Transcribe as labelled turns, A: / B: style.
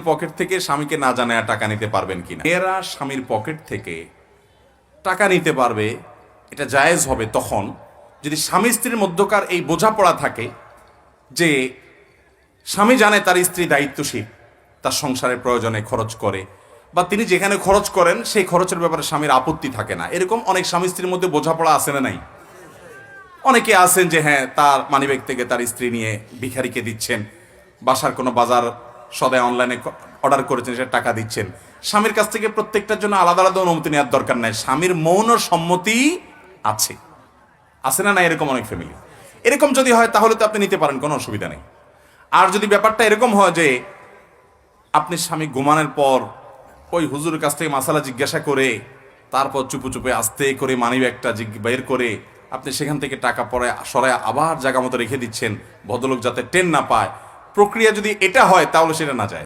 A: Pocket থেকে স্বামীকে না জানায় টাকা নিতে পারবেন কিনা? মেয়েরা স্বামীর পকেট থেকে টাকা নিতে পারবে, এটা জায়েজ হবে তখন যদি স্বামী স্ত্রীর মধ্যকার এই বোঝাপড়া থাকে যে স্বামী জানে তার স্ত্রী দায়িত্বশীল, তার সংসারের প্রয়োজনে খরচ করে, বা তিনি যেখানে খরচ করেন সেই খরচের ব্যাপারে স্বামীর আপত্তি থাকে না। এরকম অনেক স্বামী স্ত্রীর মধ্যে বোঝাপড়া আছে না নাই? অনেকে আছেন যে হ্যাঁ, তার মানিব্যাগ থেকে তার স্ত্রী নিয়ে ভিখারিকে দিচ্ছেন, বাসার কোনো বাজার সদাই অনলাইনে অর্ডার করেছেন, সেটা টাকা দিচ্ছেন। স্বামীর কাছ থেকে প্রত্যেকটার জন্য আলাদা আলাদা অনুমতি নেওয়ার দরকার নাই, স্বামীর মৌন সম্মতি আছে। আছে না? এরকম অনেক ফ্যামিলি। এরকম যদি হয় তাহলে তো আপনি নিতে পারেন, কোনো অসুবিধা নেই। আর যদি ব্যাপারটা এরকম হয় যে আপনি স্বামী ঘুমানোর পর ওই হুজুরের কাছ থেকে মাসালা জিজ্ঞাসা করে তারপর চুপে চুপে আস্তে করে মানিব্যাগটা বের করে আপনি সেখান থেকে টাকা পরে সরায় আবার জায়গা মতো রেখে দিচ্ছেন, ভদ্রলোক যাতে টেন না পায়, প্রক্রিয়া যদি এটা হয় তাহলে সেটা না যায়।